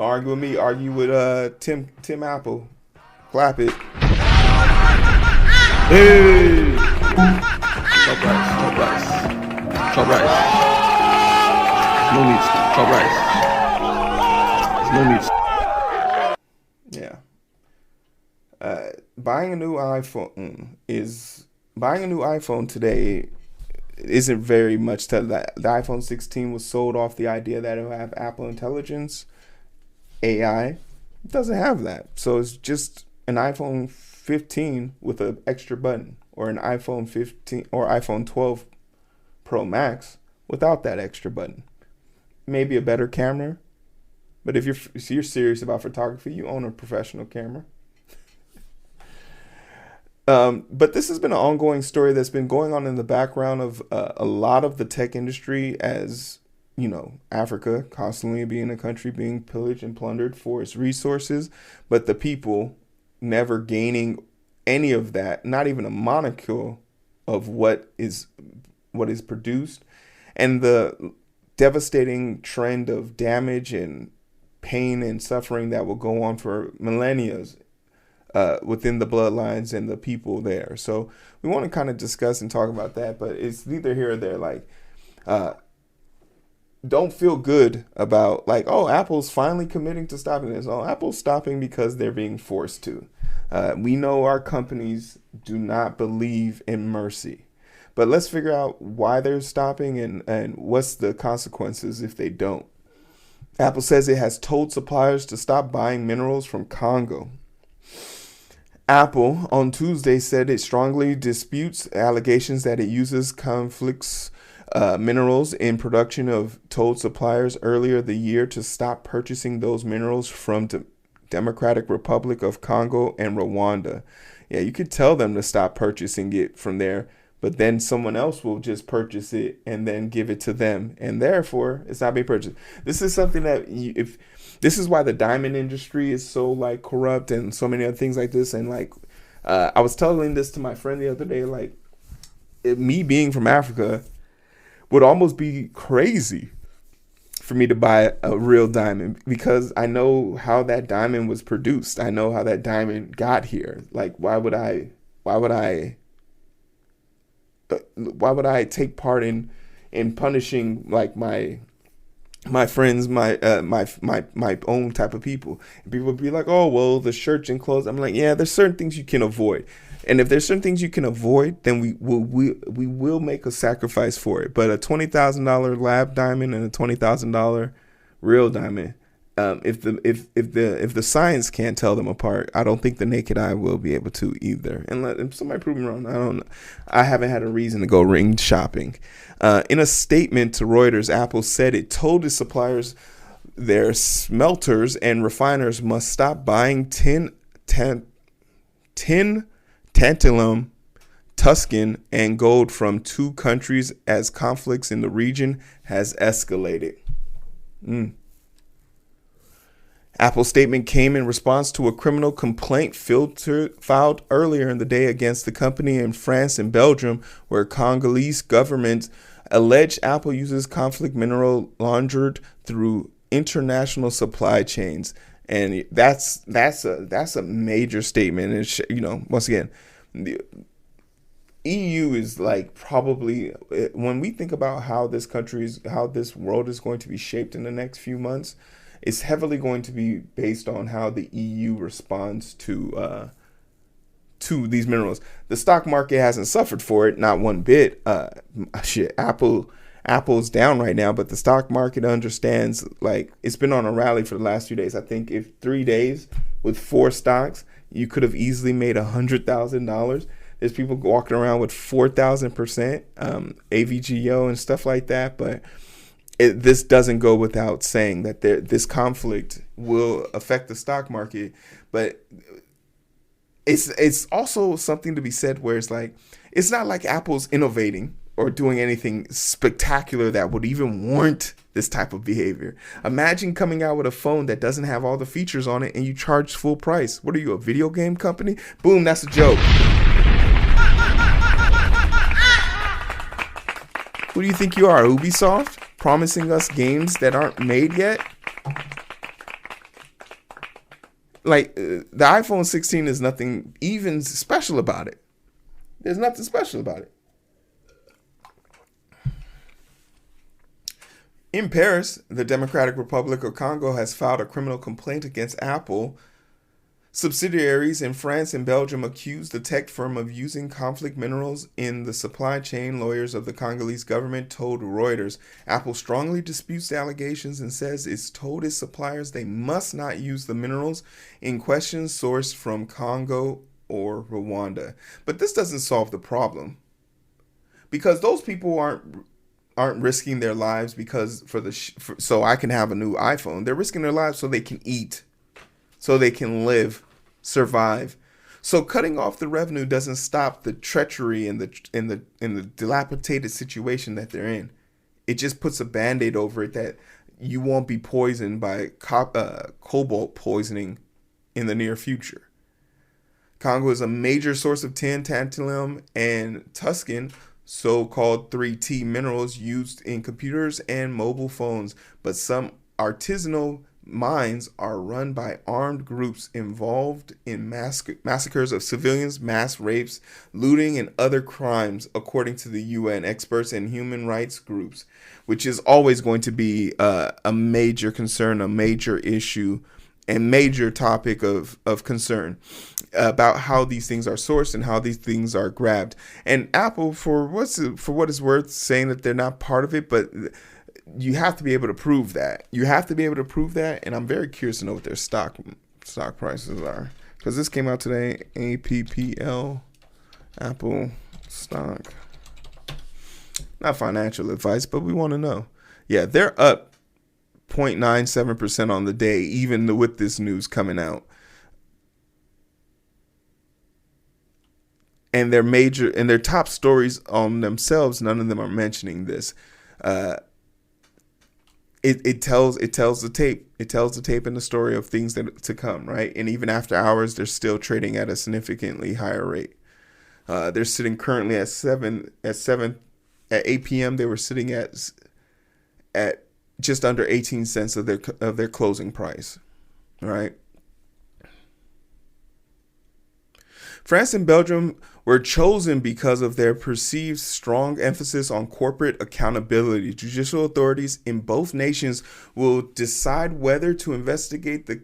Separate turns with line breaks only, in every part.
Don't argue with me. Argue with Tim Apple. Clap it. Hey. Chop rice. Chop rice. Chop rice. No meat. Chop rice. No meat. Yeah. Buying a new iPhone today isn't very much to that. The iPhone 16 was sold off the idea that it'll have Apple Intelligence, AI. It doesn't have that. So it's just an iPhone 15 with an extra button, or an iPhone 15 or iPhone 12 Pro Max without that extra button. Maybe a better camera, but if you're serious about photography, you own a professional camera. But this has been an ongoing story that's been going on in the background of a lot of the tech industry, as you know, Africa constantly being a country being pillaged and plundered for its resources, but the people never gaining any of that, not even a molecule of what is produced, and the devastating trend of damage and pain and suffering that will go on for millennia within the bloodlines and the people there. So we want to kind of discuss and talk about that, but it's neither here or there. Like, don't feel good about like, oh, Apple's finally committing to stopping this. Oh, Apple's stopping because they're being forced to. We know our companies do not believe in mercy, but let's figure out why they're stopping and what's the consequences if they don't. Apple says it has told suppliers to stop buying minerals from Congo. Apple on Tuesday said it strongly disputes allegations that it uses conflicts minerals in production of told suppliers earlier the year to stop purchasing those minerals from Democratic Republic of Congo and Rwanda. Yeah, you could tell them to stop purchasing it from there, but then someone else will just purchase it and then give it to them, and therefore it's not being purchased. This is something that this is why the diamond industry is so like corrupt and so many other things like this. And like, I was telling this to my friend the other day, like me being from Africa would almost be crazy for me to buy a real diamond, because I know how that diamond was produced. I know how that diamond got here. Like, why would I take part in punishing like my friends, my own type of people? And people would be like, oh, well, the church and clothes. I'm like, yeah, there's certain things you can avoid. And if there's certain things you can avoid, then we will make a sacrifice for it. But a $20,000 lab diamond and a $20,000 real diamond, if the science can't tell them apart, I don't think the naked eye will be able to either. And if somebody prove me wrong, I don't know. I haven't had a reason to go ring shopping. In a statement to Reuters, Apple said it told its suppliers their smelters and refiners must stop buying tin, tantalum, tungsten, and gold from two countries as conflicts in the region has escalated. Apple's statement came in response to a criminal complaint filed earlier in the day against the company in France and Belgium, where Congolese government alleged Apple uses conflict mineral laundered through international supply chains. And that's a major statement. And you know, once again, the EU is like probably, when we think about how this world is going to be shaped in the next few months, it's heavily going to be based on how the EU responds to these minerals. The stock market hasn't suffered for it, not one bit. Apple's down right now, but the stock market understands, like, it's been on a rally for the last few days. I think if 3 days with 4 stocks, you could have easily made $100,000. There's people walking around with 4,000% AVGO and stuff like that, but this doesn't go without saying that this conflict will affect the stock market. But it's also something to be said where it's like, it's not like Apple's innovating or doing anything spectacular that would even warrant this type of behavior. Imagine coming out with a phone that doesn't have all the features on it and you charge full price. What are you, a video game company? Boom, that's a joke. Who do you think you are, Ubisoft? Promising us games that aren't made yet? Like the iPhone 16 is nothing even special about it. There's nothing special about it. In Paris, the Democratic Republic of Congo has filed a criminal complaint against Apple. Subsidiaries in France and Belgium accused the tech firm of using conflict minerals in the supply chain, lawyers of the Congolese government told Reuters. Apple strongly disputes the allegations and says it's told its suppliers they must not use the minerals in question sourced from Congo or Rwanda. But this doesn't solve the problem because those people aren't risking their lives because so I can have a new iPhone. They're risking their lives so they can eat, so they can live, survive. So cutting off the revenue doesn't stop the treachery and the dilapidated situation that they're in. It just puts a band-aid over it that you won't be poisoned by cobalt poisoning in the near future. Congo is a major source of tin, tantalum, and tungsten, so-called 3T minerals used in computers and mobile phones, but some artisanal mines are run by armed groups involved in massacres of civilians, mass rapes, looting, and other crimes, according to the UN experts and human rights groups, which is always going to be a major concern, a major issue, and major topic of concern about how these things are sourced and how these things are grabbed. And Apple, for what it's worth, saying that they're not part of it, but you have to be able to prove that. You have to be able to prove that, and I'm very curious to know what their stock prices are, because this came out today. AAPL, Apple stock. Not financial advice, but we want to know. Yeah, they're up 0.97% on the day, even with this news coming out. And their top stories on themselves, none of them are mentioning this. It tells the tape. It tells the tape and the story of things that to come, right? And even after hours, they're still trading at a significantly higher rate. They're sitting currently at 8 p.m. They were sitting at just under 18 cents of their closing price, right? France and Belgium were chosen because of their perceived strong emphasis on corporate accountability. Judicial authorities in both nations will decide whether to investigate the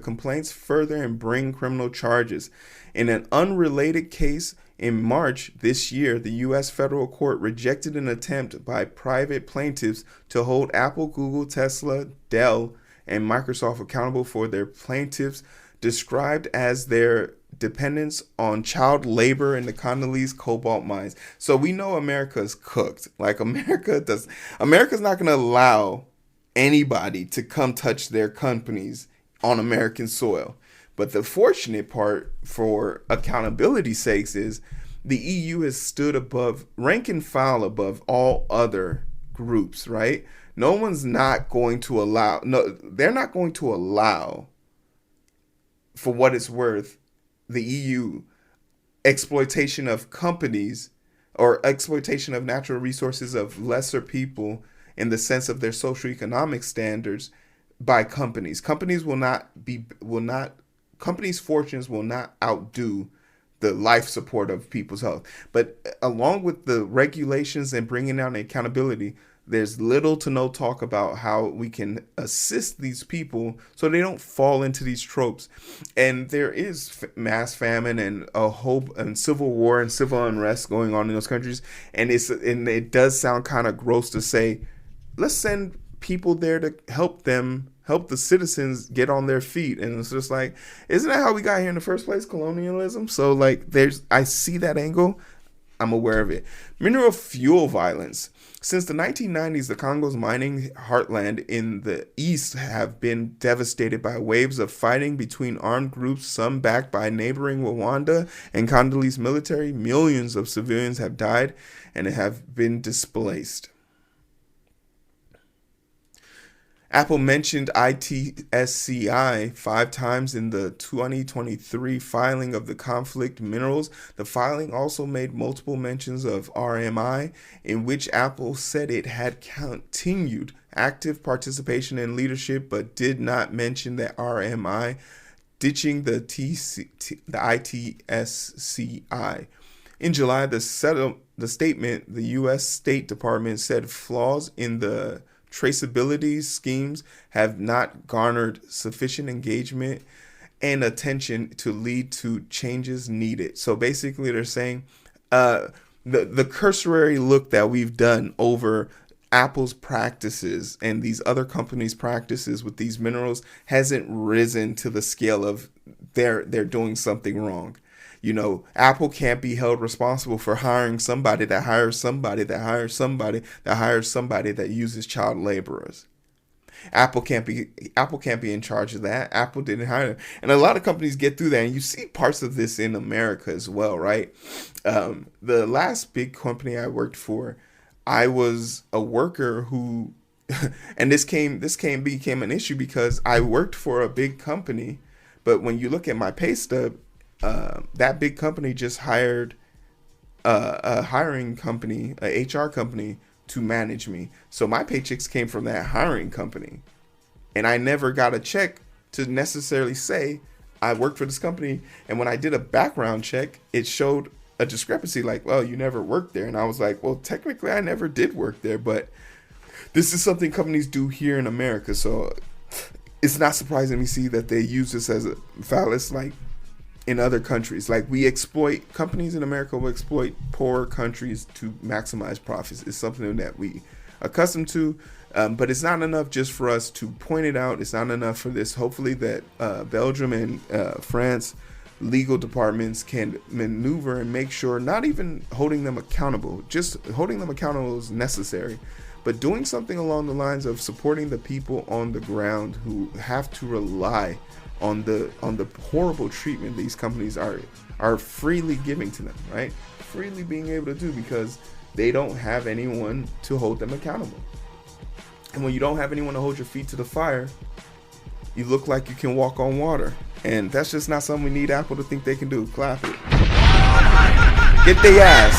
complaints further and bring criminal charges. In an unrelated case, in March this year, the U.S. federal court rejected an attempt by private plaintiffs to hold Apple, Google, Tesla, Dell, and Microsoft accountable for their plaintiffs described as their dependence on child labor in the Congolese cobalt mines. So we know America's cooked. Like America's not going to allow anybody to come touch their companies on American soil. But the fortunate part for accountability's sakes is the EU has stood above, rank and file above all other groups, right? No one's not going to allow, no, they're not going to allow, for what it's worth, the EU exploitation of companies or exploitation of natural resources of lesser people in the sense of their socioeconomic standards by companies. Companies' fortunes will not outdo the life support of people's health. But along with the regulations and bringing down accountability, there's little to no talk about how we can assist these people so they don't fall into these tropes. And there is mass famine and a hope and civil war and civil unrest going on in those countries. And it does sound kind of gross to say, let's send people there to help the citizens get on their feet. And it's just like, isn't that how we got here in the first place? Colonialism. So like I see that angle. I'm aware of it. Mineral fuel violence. Since the 1990s, the Congo's mining heartland in the east have been devastated by waves of fighting between armed groups, some backed by neighboring Rwanda and Congolese military. Millions of civilians have died and have been displaced. Apple mentioned ITSCI 5 times in the 2023 filing of the conflict minerals. The filing also made multiple mentions of RMI, in which Apple said it had continued active participation and leadership, but did not mention that RMI ditching the ITSCI. In July, the statement, the U.S. State Department said flaws in the traceability schemes have not garnered sufficient engagement and attention to lead to changes needed. So basically, they're saying the cursory look that we've done over Apple's practices and these other companies' practices with these minerals hasn't risen to the scale of they're doing something wrong. You know, Apple can't be held responsible for hiring somebody that hires somebody that hires somebody that hires somebody that uses child laborers. Apple can't be in charge of that. Apple didn't hire them. And a lot of companies get through that, and you see parts of this in America as well, right? The last big company I worked for, I was a worker who and this became an issue because I worked for a big company, but when you look at my pay stub, that big company just hired a hiring company, a HR company, to manage me. So my paychecks came from that hiring company. And I never got a check to necessarily say I worked for this company. And when I did a background check, it showed a discrepancy like, well, you never worked there. And I was like, well, technically I never did work there, but this is something companies do here in America. So it's not surprising to see that they use this as a phallus, like in other countries. Like companies in America will exploit poor countries to maximize profits. It's something that we accustomed to, but it's not enough just for us to point it out. It's not enough for this. Hopefully that Belgium and France legal departments can maneuver and make sure, not even holding them accountable, just holding them accountable is necessary, but doing something along the lines of supporting the people on the ground who have to rely on the horrible treatment these companies are freely giving to them, right? Freely being able to do, because they don't have anyone to hold them accountable. And when you don't have anyone to hold your feet to the fire, you look like you can walk on water. And that's just not something we need Apple to think they can do. Clap it. Get their ass.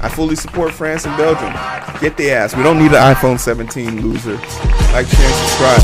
I fully support France and Belgium. Get their ass. We don't need an iPhone 17, loser. Like, share, and subscribe.